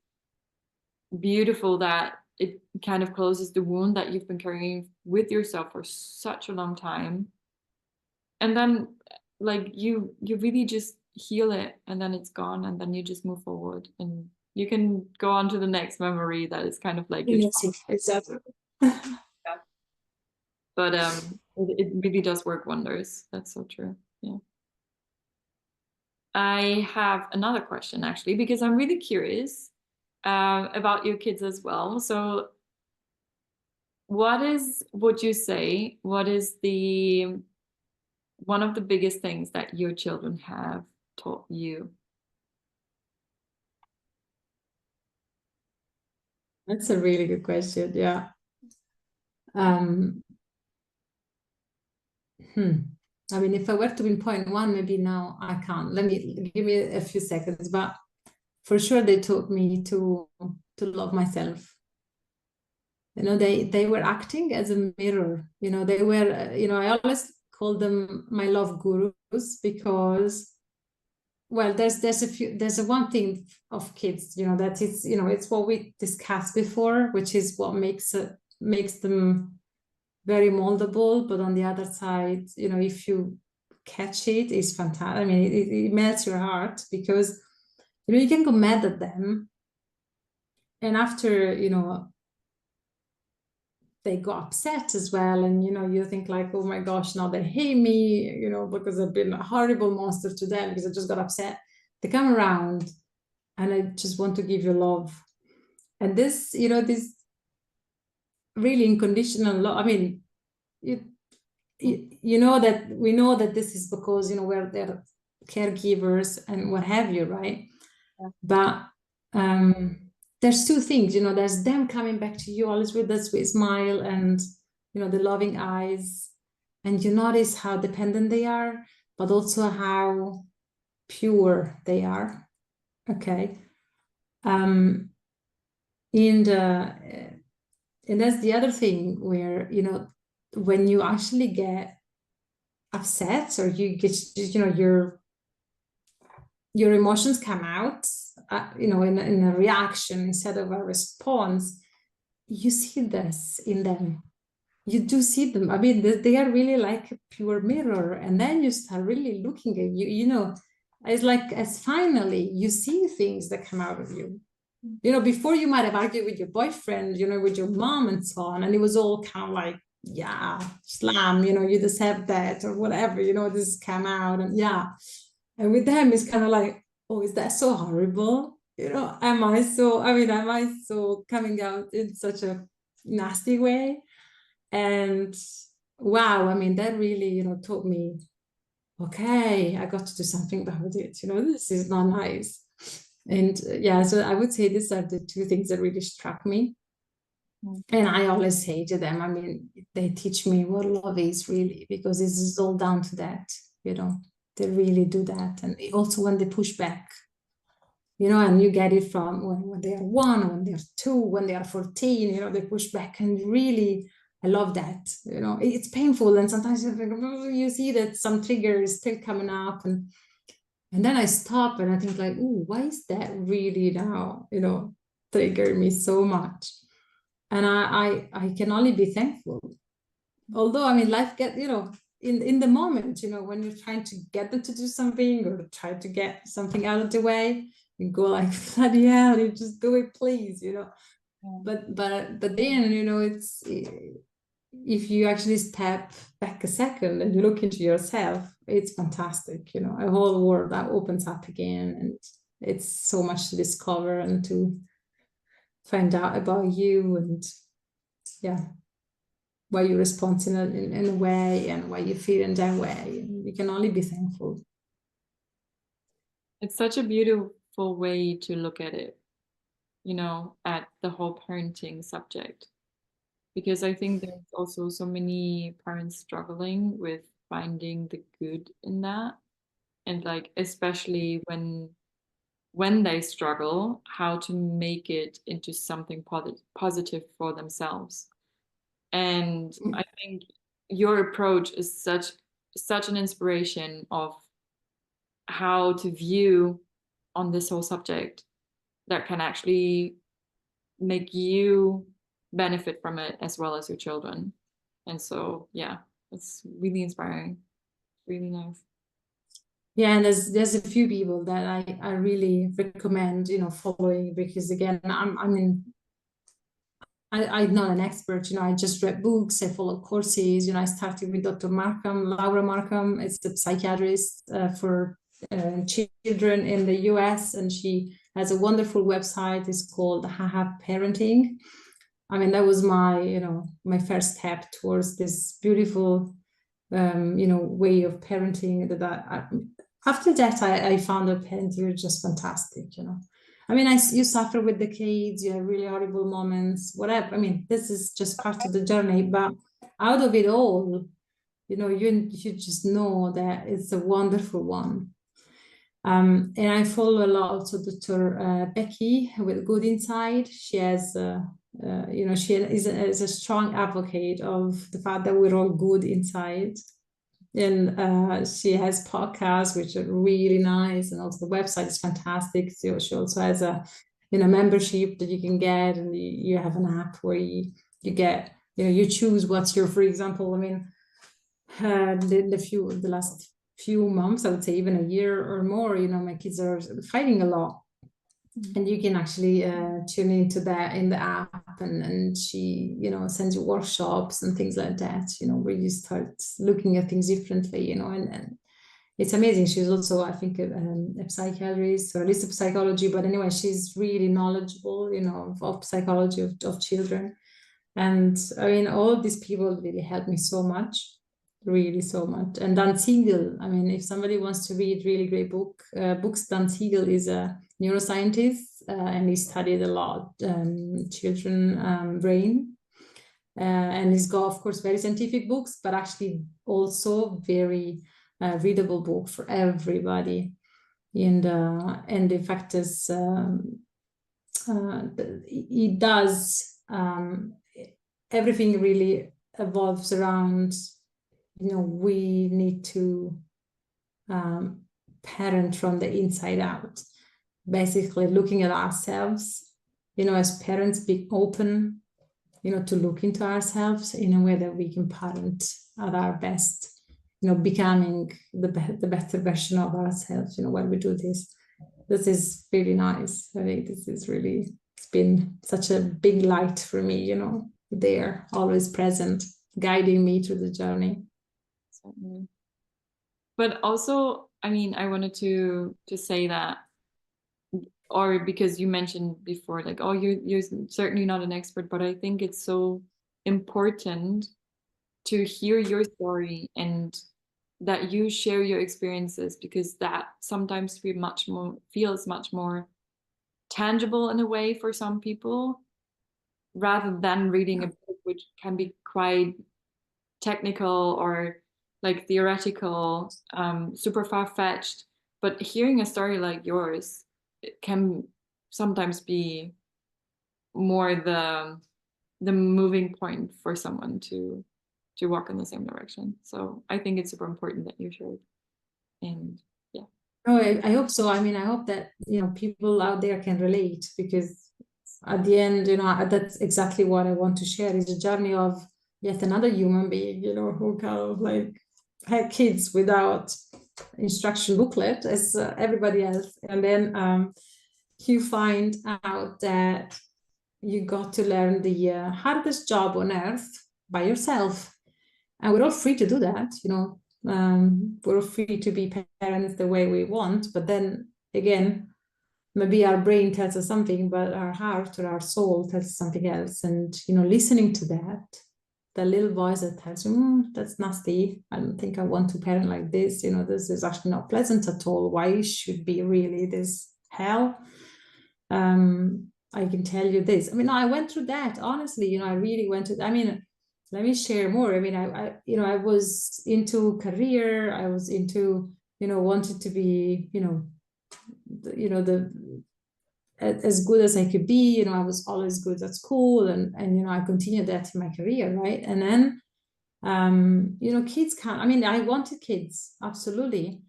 beautiful that it kind of closes the wound that you've been carrying with yourself for such a long time, and then like you really just heal it, and then it's gone, and then you just move forward, and you can go on to the next memory that is kind of like exactly. Yeah. But it really does work wonders. That's so true. Yeah. I have another question, actually, because I'm really curious about your kids as well. So what would you say, what is one of the biggest things that your children have taught you? That's a really good question. Yeah. I mean, if I were to pinpoint one, maybe now I can't. Give me a few seconds, but for sure they taught me to love myself. They were acting as a mirror. They were, I always call them my love gurus, because, well, there's one thing of kids, that is, it's what we discussed before, which is what makes them very moldable. But on the other side, if you catch it, it's fantastic. I mean, it melts your heart, because you can go mad at them, and after they go upset as well, and you think like, oh my gosh, now they hate me, because I've been a horrible monster to them because I just got upset. They come around, and I just want to give you love, and this this really unconditional love. I mean, that we know that this is because we're their caregivers and what have you, right? Yeah. But there's two things, there's them coming back to you always with that sweet smile and the loving eyes, and you notice how dependent they are, but also how pure they are. Okay. And that's the other thing, where when you actually get upset, or you get your emotions come out in a reaction instead of a response, you see this in them. You do see them. I mean, they are really like a pure mirror, and then you start really looking at you. It's like, as finally you see things that come out of you. Before you might have argued with your boyfriend, with your mom and so on, and it was all kind of like slam, you deserve that or whatever, this come out. And with them, it's kind of like, oh, is that so horrible? Am I so coming out in such a nasty way? And wow, that really, taught me, okay, I got to do something about it. This is not nice. And so I would say these are the two things that really struck me. And I always say to them, they teach me what love is really, because this is all down to that, they really do that. And also when they push back, and you get it from when they are 1, when they are 2, when they are 14, they push back, and really, I love that. It's painful, and sometimes you see that some trigger is still coming up, and then I stop and I think like, oh, why is that really now, trigger me so much? And I can only be thankful. Although, life get, in the moment, when you're trying to get them to do something or try to get something out of the way, you go like, bloody hell, you just do it, please, But then, it's, if you actually step back a second and you look into yourself, it's fantastic, a whole world that opens up again, and it's so much to discover and to find out about you, and why you respond in a way and why you feel in that way. You can only be thankful. It's such a beautiful way to look at it, at the whole parenting subject, because I think there's also so many parents struggling with finding the good in that, and like especially when they struggle, how to make it into something positive for themselves. And I think your approach is such an inspiration of how to view on this whole subject that can actually make you benefit from it as well as your children. And so, it's really inspiring. Really nice. Yeah, and there's a few people that I really recommend, following, because again, I'm not an expert, I just read books, I follow courses, I started with Dr. Laura Markham. It's the psychiatrist for children in the US, and she has a wonderful website. It's called Haha Parenting. That was my, my first step towards this beautiful, way of parenting that after that, I found that parenting is just fantastic, you suffer with the kids, you have really horrible moments, whatever. This is just part of the journey, but out of it all, you just know that it's a wonderful one. And I follow a lot also Dr. Becky with Good Inside. She has, she is a strong advocate of the fact that we're all good inside. And she has podcasts which are really nice, and also the website is fantastic. So she also has a membership that you can get, and you have an app where you get, you choose what's your, for example, the last few months, I would say even a year or more, my kids are fighting a lot. And you can actually tune into that in the app, and she, sends you workshops and things like that, where you start looking at things differently, and it's amazing. She's also, I think, a psychiatrist, or at least a psychology, but anyway, she's really knowledgeable, of psychology of children. And all these people really helped me so much, really so much. And Dan Siegel, if somebody wants to read really great books, Dan Siegel is a neuroscientist, and he studied a lot children brain, and he's got, of course, very scientific books, but actually also very readable book for everybody. And in fact, he does everything really evolves around, we need to parent from the inside out, basically looking at ourselves, as parents, be open, to look into ourselves in a way that we can parent at our best, becoming the better version of ourselves, when we do this. This is really nice. I think this is really, it's been such a big light for me, there, always present. guiding me through the journey. Certainly. But also, I mean, I wanted to say that, or because you mentioned before, like, oh, you're certainly not an expert, but I think it's so important to hear your story and that you share your experiences, because that sometimes feels much more tangible in a way for some people, rather than reading a book, which can be quite technical or like theoretical, super far-fetched. But hearing a story like yours, it can sometimes be more the moving point for someone to walk in the same direction. So I think it's super important that you shared. And yeah. Oh, I hope so. I mean, I hope that, you know, people out there can relate, because at the end, you know, that's exactly what I want to share, is a journey of yet another human being, you know, who kind of like had kids without instruction booklet as everybody else. And then you find out that you got to learn the hardest job on earth by yourself. And we're all free to do that, you know. We're free to be parents the way we want, but then again, maybe our brain tells us something, but our heart or our soul tells us something else. And, you know, listening to that, the little voice that tells you, that's nasty, I don't think I want to parent like this, you know, this is actually not pleasant at all, why should be really this hell? I can tell you this, I mean, I went through that, honestly, you know, I really went through, I mean, let me share more. I mean, I you know, I was into career, I was into, you know, wanted to be, you know, as good as I could be, you know, I was always good at school, and you know, I continued that in my career, right? And then you know, kids can't, I mean, I wanted kids, absolutely.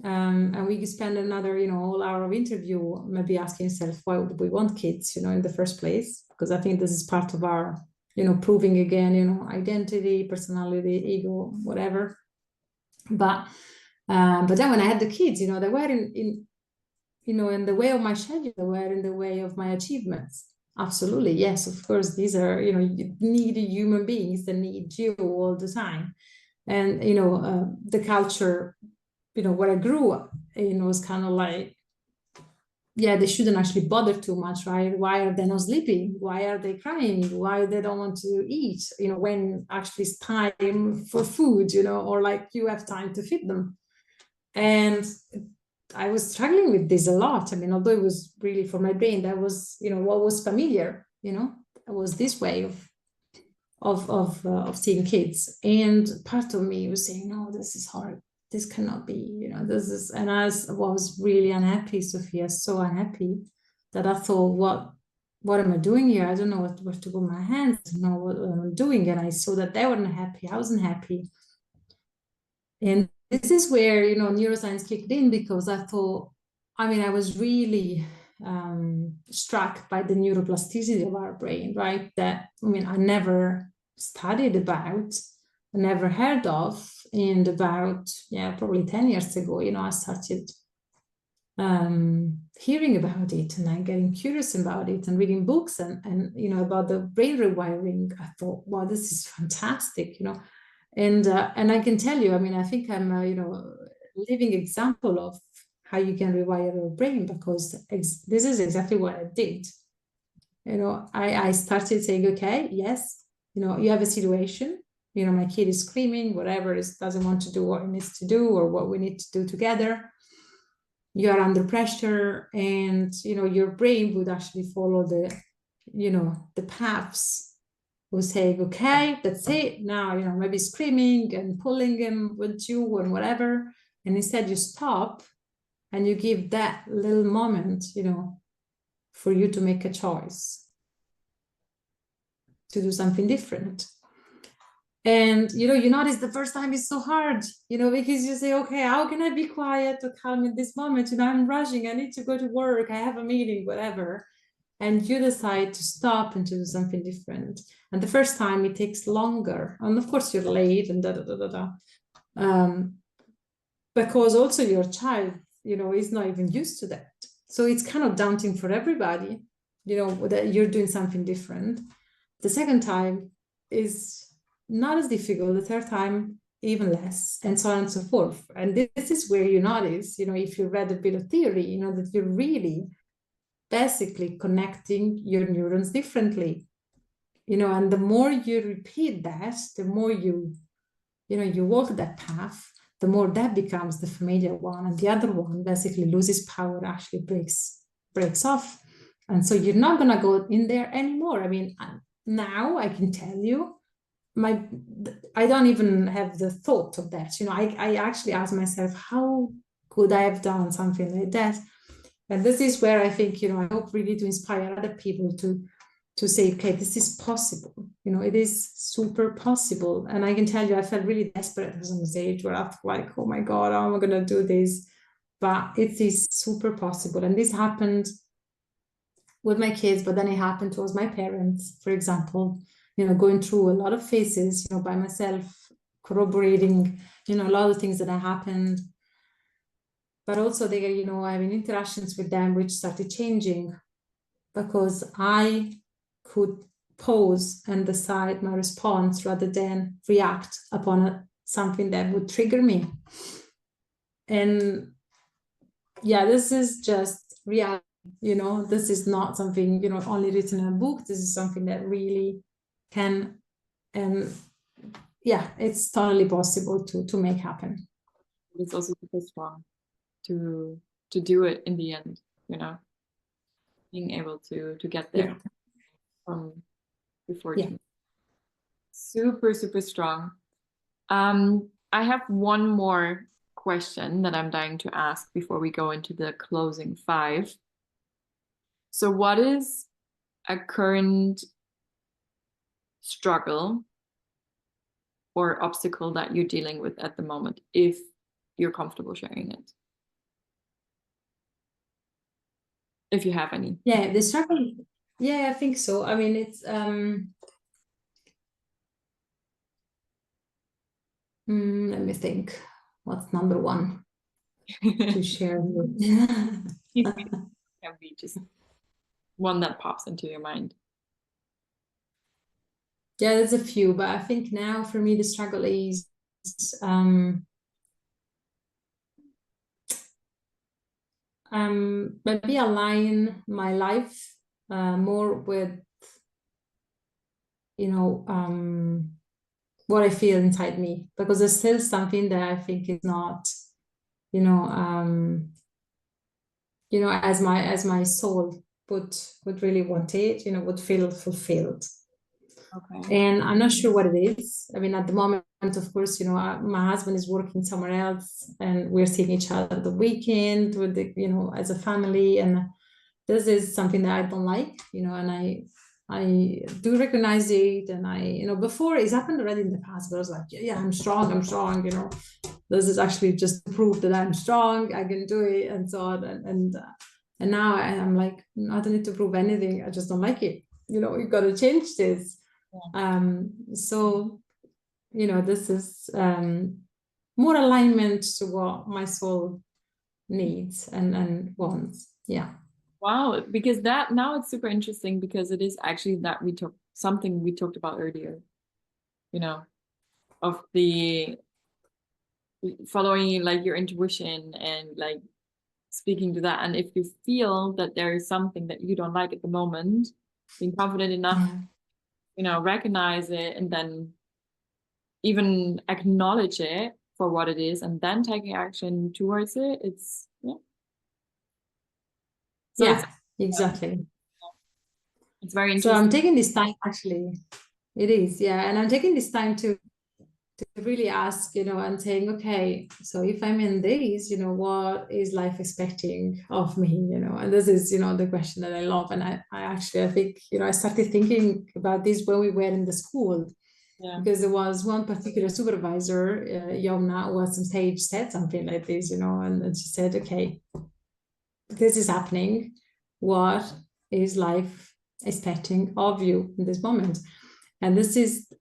And we could spend another, you know, whole hour of interview maybe asking yourself, why would we want kids, you know, in the first place? Because I think this is part of our, you know, proving again, you know, identity, personality, ego, whatever. But then when I had the kids, you know, they were in you know, in the way of my schedule, they were in the way of my achievements. Absolutely, yes, of course, these are, you know, needy human beings that need you all the time. And, you know, the culture, you know, where I grew up, you know, was kind of like, yeah, they shouldn't actually bother too much, right? Why are they not sleeping? Why are they crying? Why they don't want to eat? You know, when actually it's time for food, you know, or like you have time to feed them. And I was struggling with this a lot. I mean, although it was really for my brain, that was, you know, what was familiar, you know, it was this way of seeing kids. And part of me was saying, no, this is hard. This cannot be, you know, this is, and I was really unhappy, Sophia, so unhappy that I thought, what am I doing here? I don't know where to put my hands, I don't know what I'm doing. And I saw that they weren't happy. I wasn't happy. And this is where, you know, neuroscience kicked in, because I thought, I mean, I was really struck by the neuroplasticity of our brain, right? That, I mean, I never studied about, I never heard of. And about, yeah, probably 10 years ago, you know, I started hearing about it, and I'm getting curious about it and reading books and you know, about the brain rewiring. I thought, wow, this is fantastic, you know. And I can tell you, I mean, I think I'm a, you know, a living example of how you can rewire your brain, because this is exactly what I did. You know, I started saying, okay, yes, you know, you have a situation, you know, my kid is screaming, whatever, it doesn't want to do what it needs to do or what we need to do together. You are under pressure, and, you know, your brain would actually follow the, you know, the paths, who say, okay, that's it. Now, you know, maybe screaming and pulling him with you and whatever. And instead you stop and you give that little moment, you know, for you to make a choice, to do something different. And, you know, you notice the first time is so hard, you know, because you say, okay, how can I be quiet or calm in this moment? You know, I'm rushing, I need to go to work, I have a meeting, whatever. And you decide to stop and to do something different. And the first time it takes longer. And of course you're late and because also your child, you know, is not even used to that. So it's kind of daunting for everybody, you know, that you're doing something different. The second time is not as difficult. The third time, even less, and so on and so forth. And this is where you notice, if you read a bit of theory, that you're really basically connecting your neurons differently, and the more you repeat that, the more you walk that path, the more that becomes the familiar one, and the other one basically loses power, actually breaks off. And so you're not going to go in there anymore. I mean, now I can tell you, I don't even have the thought of that. I actually ask myself, how could I have done something like that? And this is where I think, I hope really to inspire other people to say, okay, this is possible. It is super possible. And I can tell you, I felt really desperate at some stage where I felt like, oh my God, how am I going to do this? But it is super possible. And this happened with my kids, but then it happened towards my parents, for example, going through a lot of phases, by myself, corroborating, a lot of things that had happened. But also they, having interactions with them, which started changing because I could pause and decide my response rather than react upon something that would trigger me. And yeah, this is just reality. This is not something, only written in a book. This is something that really can, and yeah, it's totally possible to make happen. It's also super strong to do it in the end, being able to get there from before. Yeah. Super, super strong. I have one more question that I'm dying to ask before we go into the closing 5. So what is a current struggle or obstacle that you're dealing with at the moment, if you're comfortable sharing it? If you have any. Yeah, the struggle. Yeah, I think so. I mean, it's let me think. What's number 1 to share with? Can be just one that pops into your mind. Yeah, there's a few, but I think now for me the struggle is maybe align my life more with what I feel inside me, because there's still something that I think is not as my soul would really want it, would feel fulfilled. Okay. And I'm not sure what it is. I mean, at the moment, of course, my husband is working somewhere else, and we're seeing each other the weekend with as a family, and this is something that I don't like, and I do recognize it, and before it's happened already in the past, but I was like, yeah, I'm strong, this is actually just proof that I'm strong, I can do it, and so on, and now I'm like, I don't need to prove anything, I just don't like it, you got to change this. Yeah. So this is more alignment to what my soul needs and wants. Yeah. Wow, because that now it's super interesting, because it is actually that something we talked about earlier, of the following like your intuition and like speaking to that. And if you feel that there is something that you don't like at the moment, being confident enough, recognize it, and then even acknowledge it for what it is, and then taking action towards it. It's so yeah, exactly. It's very interesting. So I'm taking this time, actually. It is, yeah. And I'm taking this time to really ask, and saying, okay, so if I'm in this, what is life expecting of me, and this is, the question that I love. And I think, I started thinking about this when we were in the school, because there was one particular supervisor, Yomna, who was on stage, said something like this, and she said, okay, this is happening. What is life expecting of you in this moment? And this is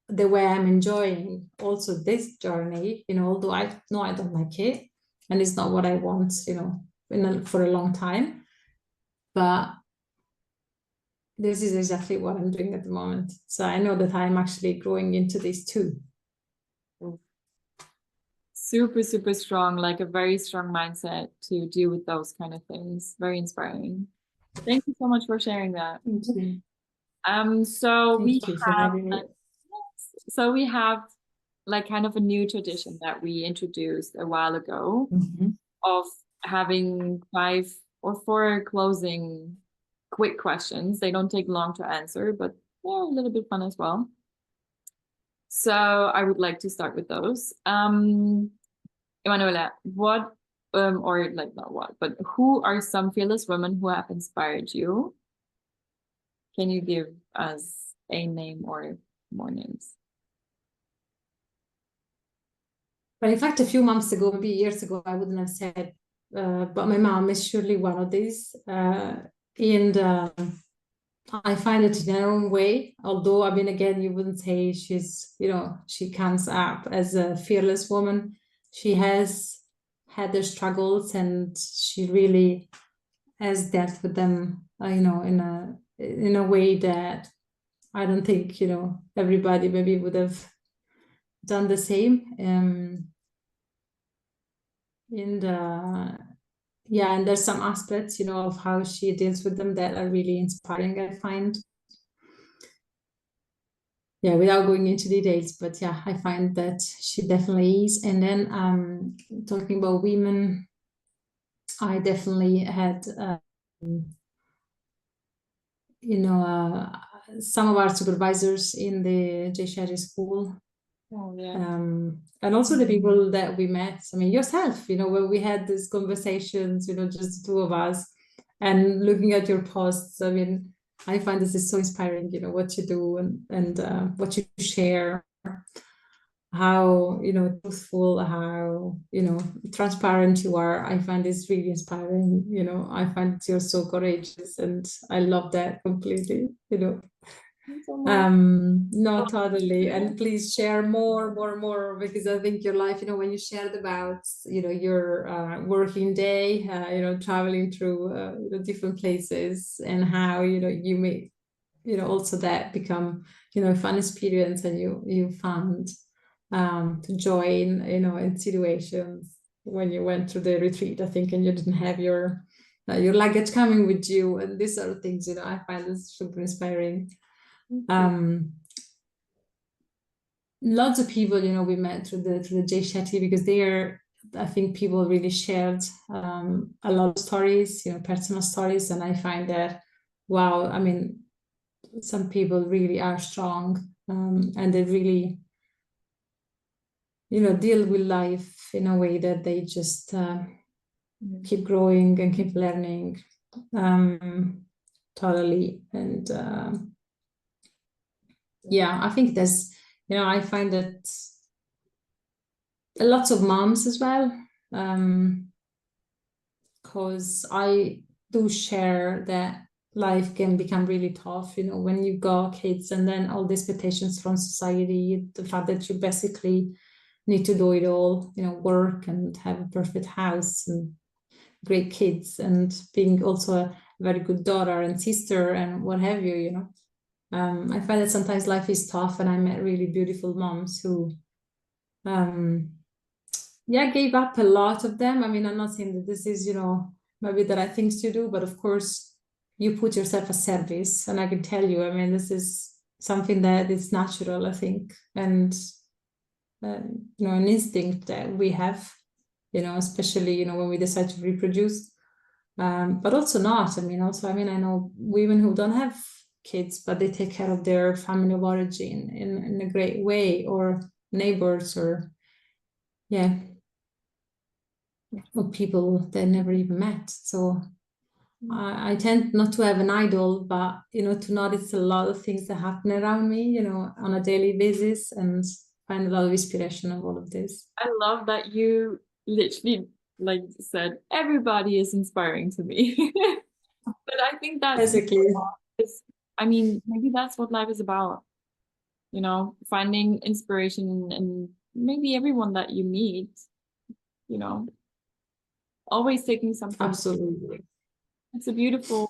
the way I'm enjoying also this journey, although I know I don't like it, and it's not what I want, for a long time. But this is exactly what I'm doing at the moment. So I know that I'm actually growing into this too. Super, super strong, like a very strong mindset to deal with those kind of things. Very inspiring. Thank you so much for sharing that. Thank you. So we Thank you for have having me. we have like kind of a new tradition that we introduced a while ago of having 5 or 4 closing quick questions. They don't take long to answer, but they're a little bit fun as well. So I would like to start with those. Emanuela, what, or like not what, but who are some fearless women who have inspired you? Can you give us a name or more names? But in fact, a few months ago, maybe years ago, I wouldn't have said, but my mom is surely one of these. And I find it in her own way, although, I mean, again, you wouldn't say she's, she comes up as a fearless woman. She has had their struggles and she really has dealt with them, in a way that I don't think, everybody maybe would have done the same. And there's some aspects, of how she deals with them that are really inspiring, I find. Yeah, without going into details, but yeah, I find that she definitely is. And then talking about women, I definitely had, some of our supervisors in the Jay Shetty School. Oh, yeah. And also the people that we met, I mean, yourself, when we had these conversations, just the two of us, and looking at your posts, I mean, I find this is so inspiring, what you do and what you share, how, truthful, how, transparent you are. I find this really inspiring, I find you're so courageous and I love that completely, no, totally. And please share more, because I think your life, when you shared about, your working day, traveling through different places and how, you may, also that become, a fun experience and you found joy in, in situations when you went to the retreat, I think, and you didn't have your luggage coming with you and these sort of things, I find this super inspiring. Lots of people, we met through the Jay Shetty, because I think people really shared a lot of stories, personal stories, and I find that, wow, I mean, some people really are strong, and they really, deal with life in a way that they just keep growing and keep learning, totally. And yeah, I think there's, I find that lots of moms as well, because I do share that life can become really tough, when you got kids and then all the expectations from society, the fact that you basically need to do it all, work and have a perfect house and great kids and being also a very good daughter and sister and what have you, I find that sometimes life is tough, and I met really beautiful moms who, gave up a lot of them. I mean, I'm not saying that this is, maybe the right things to do, but of course, you put yourself as service. And I can tell you, I mean, this is something that is natural, I think, and, an instinct that we have, especially, when we decide to reproduce, but also not. I mean, I know women who don't have kids, but they take care of their family of origin in a great way, or neighbors, or or people they never even met. So I tend not to have an idol, but to notice a lot of things that happen around me, on a daily basis, and find a lot of inspiration of all of this. I love that you literally said everybody is inspiring to me. But I think that's Basically, I mean, maybe that's what life is about, finding inspiration in maybe everyone that you meet, always taking something. absolutely. It's a beautiful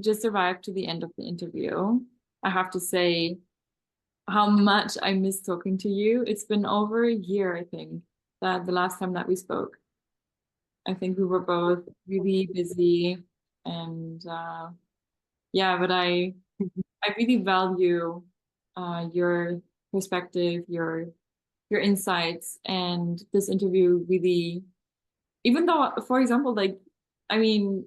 just arrived to the end of the interview, I have to say how much I miss talking to you. It's been over a year, I think, that the last time that we spoke. I think we were both really busy, and yeah, but I really value your perspective, your insights, and this interview really, even though, for example, like, I mean,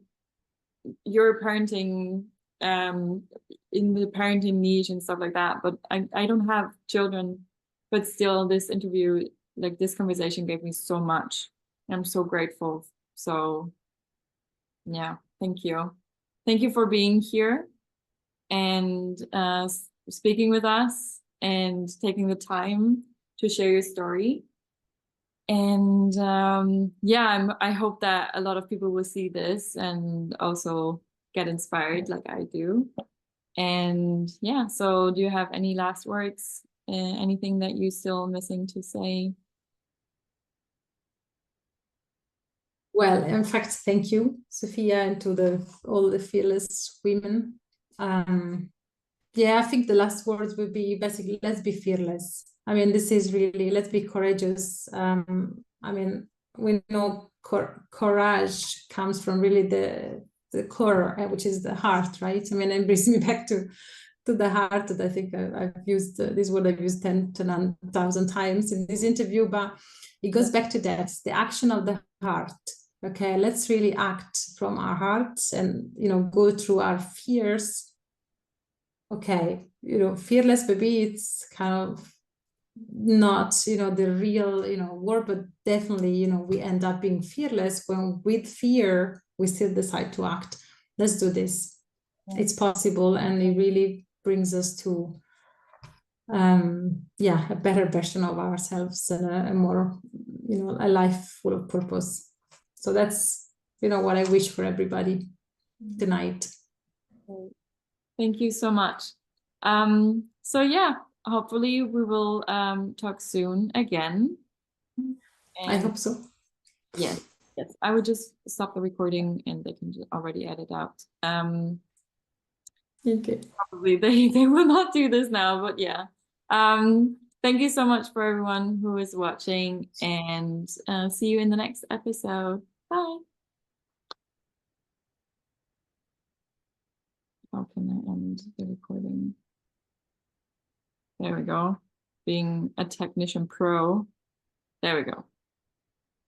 your parenting in the parenting niche and stuff like that, but I don't have children, but still this interview, like this conversation gave me so much. I'm so grateful. So yeah, thank you. Thank you for being here and speaking with us and taking the time to share your story. And yeah, I hope that a lot of people will see this and also get inspired like I do. And yeah, so do you have any last words? Anything that you're still missing to say? Well, in fact, thank you, Sophia, and to all the fearless women. Yeah, I think the last words would be basically, let's be fearless. I mean, this is really, let's be courageous. I mean, we know courage comes from really the core, which is the heart, right? I mean, it brings me back to the heart. That I think I've used this word, I've used 10,000 times in this interview, but it goes back to that, the action of the heart. Okay, let's really act from our hearts and, go through our fears. Okay, fearless, maybe it's kind of not, the real, word, but definitely, we end up being fearless when with fear, we still decide to act. Let's do this. Yeah. It's possible. And it really brings us to, a better version of ourselves and a more, a life full of purpose. So that's, what I wish for everybody tonight. Thank you so much. So yeah, hopefully we will talk soon again. And I hope so. Yes, yes. I would just stop the recording and they can already edit out. Okay. Probably they will not do this now, but yeah. Thank you so much for everyone who is watching, and see you in the next episode. Bye. How can I end the recording? There we go. Being a technician pro. There we go.